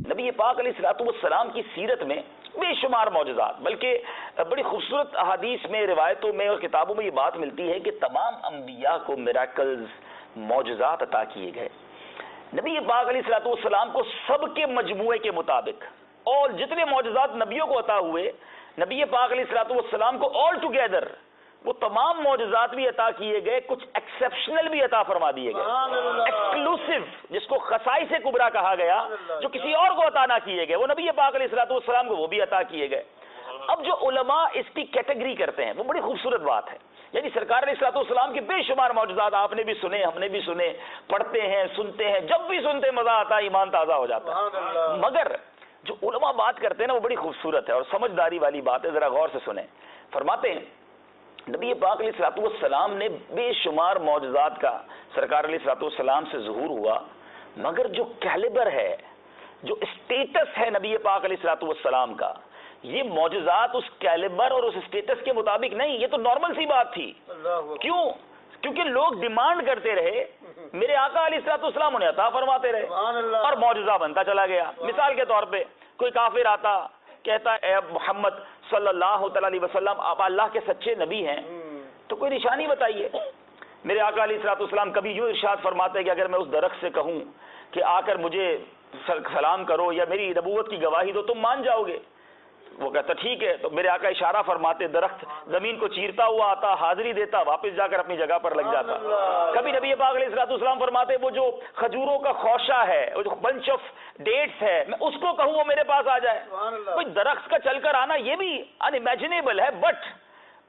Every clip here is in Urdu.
نبی پاک علیہ الصلوۃ والسلام کی سیرت میں بے شمار معجزات، بلکہ بڑی خوبصورت احادیث میں، روایتوں میں اور کتابوں میں یہ بات ملتی ہے کہ تمام انبیاء کو میراکلز، معجزات عطا کیے گئے۔ نبی پاک علیہ الصلوۃ والسلام کو سب کے مجموعے کے مطابق اور جتنے معجزات نبیوں کو عطا ہوئے، نبی پاک علیہ الصلوۃ والسلام کو آل ٹوگیدر وہ تمام معجزات بھی عطا کیے گئے، کچھ ایکسیپشنل بھی عطا فرما دیے گئے، ایکسکلوسیو جس کو خصائص کبریٰ کہا گیا، جو کسی اور کو عطا نہ کیے گئے، وہ نبی پاک علیہ الصلوۃ والسلام کو وہ بھی عطا کیے گئے۔ اب جو علماء اس کی کیٹیگری کرتے ہیں وہ بڑی خوبصورت بات ہے، یعنی سرکار علیہ الصلوۃ والسلام کے بے شمار معجزات آپ نے بھی سنے، ہم نے بھی سنے، پڑھتے ہیں، سنتے ہیں، جب بھی سنتے مزہ آتا ہے، ایمان تازہ ہو جاتا ہے۔ مگر جو علماء بات کرتے ہیں نا وہ بڑی خوبصورت ہے اور سمجھداری والی بات ہے، ذرا غور سے سنیں۔ فرماتے ہیں نبی پاک علیہ الصلوۃ والسلام نے بے شمار معجزات کا سرکار علیہ الصلوۃ والسلام سے ظہور ہوا، مگر جو کیلیبر ہے، جو اسٹیٹس ہے نبی پاک علیہ الصلوۃ والسلام کا، یہ معجزات اس کیلیبر اور اس اسٹیٹس کے مطابق نہیں، یہ تو نارمل سی بات تھی۔ کیوں؟ کیونکہ لوگ ڈیمانڈ کرتے رہے، میرے آقا علیہ الصلوۃ والسلام انہیں عطا فرماتے رہے اور معجزہ بنتا چلا گیا۔ مثال کے طور پہ کوئی کافر آتا کہتا اے محمد صلی اللہ تعالی علیہ وسلم آپ اللہ کے سچے نبی ہیں تو کوئی نشانی بتائیے۔ میرے آقا علیہ الصلوۃ والسلام کبھی یوں ارشاد فرماتے کہ اگر میں اس درخت سے کہوں کہ آ کر مجھے سلام کرو یا میری نبوت کی گواہی دو تم مان جاؤ گے؟ وہ کہتا ٹھیک ہے، تو میرے آقا اشارہ فرماتے، درخت زمین کو چیرتا ہوا آتا، حاضری دیتا، واپس جا کر اپنی جگہ پر لگ جاتا۔ کبھی نبی پاک علیہ الصلوۃ والسلام فرماتے وہ جو کھجوروں کا خوشہ ہے، وہ جو بنچ آف ڈیٹس ہے، میں اس کو کہوں وہ میرے پاس آ جائے۔ کوئی درخت کا چل کر آنا یہ بھی ان امیجنیبل ہے، بٹ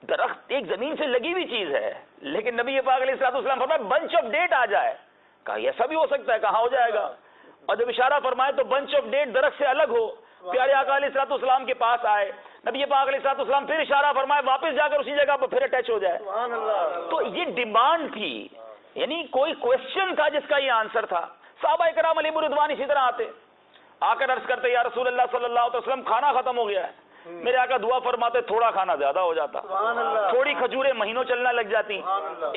درخت ایک زمین سے لگی ہوئی چیز ہے، لیکن نبی پاک علیہ الصلوۃ والسلام فرمایا بنچ آف ڈیٹ آ جائے، کہا ایسا بھی ہو سکتا ہے، کہاں ہو جائے گا؟ اور جب اشارہ فرمائے تو بنچ آف ڈیٹ درخت سے الگ ہو، پیارے آقا علیہ الصلوۃ والسلام کے پاس آئے، نبی پاک علیہ الصلوۃ والسلام پھر اشارہ فرمائے واپس جا کر اسی جگہ پر پھر اٹیچ ہو جائے۔ تو یہ ڈیمانڈ تھی، یعنی کوئی کوشچن تھا جس کا یہ آنسر تھا۔ صحابہ کرام علیہ رضوان اسی طرح آتے، آ کر عرض کرتے یا رسول اللہ صلی اللہ علیہ وسلم کھانا ختم ہو گیا ہے، میرے آقا دعا فرماتے تھوڑا کھانا زیادہ ہو جاتا، تھوڑی کھجوریں مہینوں چلنا لگ جاتی۔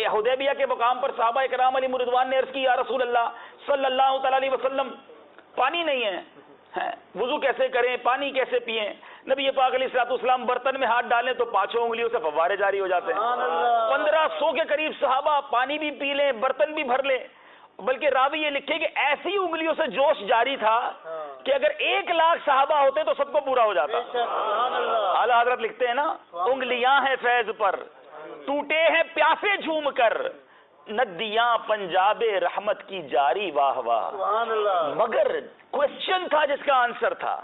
حدیبیہ کے مقام پر صحابہ کرام علیہ رضوان نے عرض کی یا رسول اللہ صلی اللہ تعالی علیہ وسلم پانی نہیں ہے، وضو کیسے کریں، پانی کیسے پئیں؟ نبی پاک علیہ الصلوۃ والسلام برتن میں ہاتھ ڈالیں تو 5 انگلیوں سے فوارے جاری ہو جاتے ہیں۔ 1500 کے قریب صحابہ پانی بھی پی لیں، برتن بھی بھر لیں، بلکہ راوی یہ لکھے کہ ایسی انگلیوں سے جوش جاری تھا کہ اگر 1,00,000 صحابہ ہوتے تو سب کو پورا ہو جاتا۔ اعلیٰ حضرت لکھتے ہیں نا انگلیاں ہیں فیض پر ٹوٹے ہیں پیاسے جھوم کر، ندیاں پنجاب رحمت کی جاری واہ واہ۔ مگر کوشچن تھا جس کا آنسر تھا،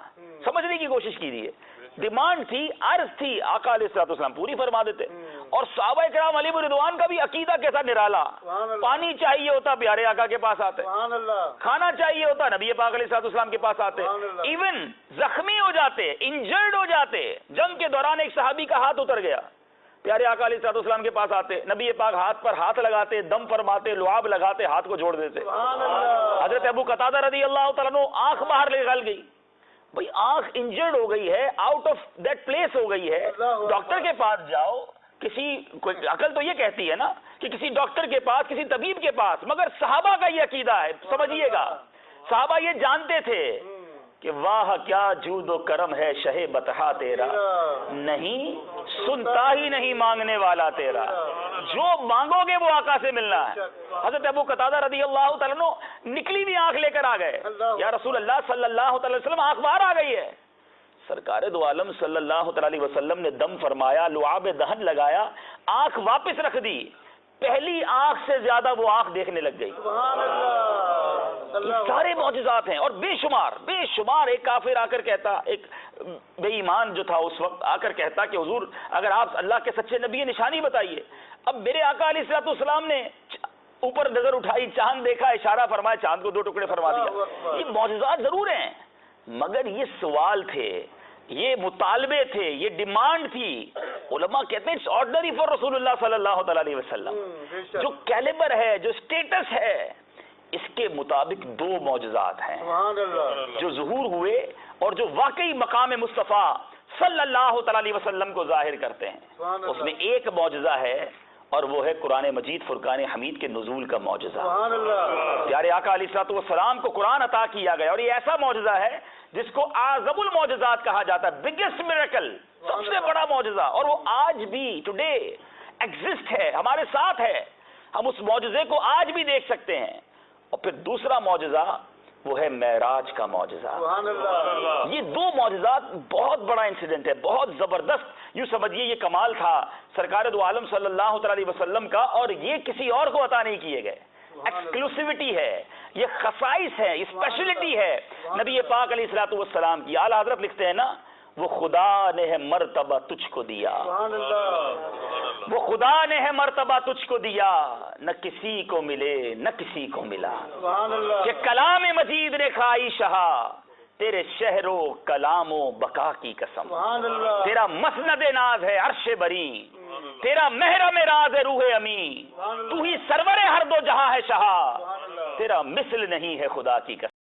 سمجھنے کی کوشش کیجیے، ڈیمانڈ تھی، عرض تھی، آقا علیہ الصلوۃ والسلام پوری فرما دیتے۔ اور صحابہ کرام علیہ رضوان کا بھی عقیدہ کیسا نرالا، پانی چاہیے ہوتا پیارے آقا کے پاس آتے، کھانا چاہیے ہوتا نبی پاک علیہ الصلوۃ والسلام کے پاس آتے، ایون زخمی ہو جاتے، انجرڈ ہو جاتے، جنگ کے دوران ایک صحابی کا ہاتھ اتر گیا، پیارے آقا علیہ الصلوۃ والسلام کے پاس آتے، نبی پاک ہاتھ پر ہاتھ لگاتے، دم فرماتے، لعاب لگاتے، ہاتھ کو جوڑ دیتے۔ حضرت ابو قتادہ رضی اللہ تعالیٰ عنہ آنکھ باہر نکل گئی، بھئی آنکھ انجرڈ ہو گئی ہے، آؤٹ آف دیٹ پلیس ہو گئی ہے، ڈاکٹر کے پاس جاؤ، عقل تو یہ کہتی ہے نا کہ کسی ڈاکٹر کے پاس، کسی طبیب کے پاس، مگر صحابہ کا یہ عقیدہ ہے، سمجھیے گا، صحابہ یہ جانتے تھے کہ واہ کیا جود و کرم ہے شہ بطحا تیرا، نہیں سنتا ہی نہیں مانگنے والا تیرا، جو مانگو گے وہ آقا سے ملنا ہے۔ حضرت ابو قتادہ رضی اللہ تعالیٰ عنہ نکلی بھی آنکھ لے کر آ گئے، یا رسول اللہ صلی اللہ علیہ وسلم آنکھ باہر آ گئی ہے۔ سرکار دو عالم صلی اللہ علیہ وسلم نے دم فرمایا، لعاب دہن لگایا، آنکھ واپس رکھ دی، پہلی آنکھ سے زیادہ وہ آنکھ دیکھنے لگ گئی۔ یہ سارے معجزات ہیں اور بے شمار۔ ایک کافر آ کر کہتا، ایک بے ایمان جو تھا اس وقت آ کر کہتا کہ حضور اگر آپ اللہ کے سچے نبی نشانی بتائیے۔ اب میرے آقا علیہ الصلوۃ والسلام نے اوپر نظر اٹھائی، چاند دیکھا، اشارہ فرمایا، چاند کو 2 ٹکڑے فرما دیا۔ یہ معجزات ضرور ہیں، مگر یہ سوال تھے، یہ مطالبے تھے، یہ ڈیمانڈ تھی۔ علماء کہتے ہیں اٹس آرڈنری فار رسول اللہ صلی اللہ تعالی علیہ وسلم، جو کیلیبر ہے، جو اسٹیٹس ہے، اس کے مطابق 2 معجزات ہیں جو ظہور ہوئے اور جو واقعی مقام مصطفیٰ صلی اللہ تعالی علیہ وسلم کو ظاہر کرتے ہیں۔ اس میں ایک معجزہ ہے اور وہ ہے قرآن مجید فرقان حمید کے نزول کا معجزہ۔ پیارے آقا علیہ الصلوۃ والسلام کو قرآن عطا کیا گیا اور یہ ایسا معجزہ ہے جس کو اعظم المعجزات کہا جاتا ہے، بگیسٹ میریکل، سب سے بڑا معجزہ، اور وہ آج بھی ٹوڈے ایگزسٹ ہے، ہمارے ساتھ ہے، ہم اس معجزے کو آج بھی دیکھ سکتے ہیں۔ اور پھر دوسرا معجزہ وہ ہے معراج کا معجزہ۔ یہ دو معجزات بہت بڑا انسیڈنٹ ہے، بہت زبردست، یوں سمجھیے یہ کمال تھا سرکار دو عالم صلی اللہ علیہ وسلم کا، اور یہ کسی اور کو عطا نہیں کیے گئے، ایکسکلوسیوٹی ہے، یہ خصائص ہے، اسپیشلٹی ہے نبی پاک علیہ الصلوۃ والسلام کی۔ اعلیٰ حضرت لکھتے ہیں نا، وہ خدا نے ہے مرتبہ تجھ کو دیا، وہ خدا نے ہے مرتبہ تجھ کو دیا، نہ کسی کو ملے نہ کسی کو ملا، کہ کلام مجید نے کھائی شہا، تیرے شہر و کلام و بقا کی قسم، تیرا مسند ناز ہے عرش بری، تیرا محرم راز ہے روح امی، تو ہی سرور ہر دو جہاں ہے شہا، تیرا مثل نہیں ہے خدا کی قسم۔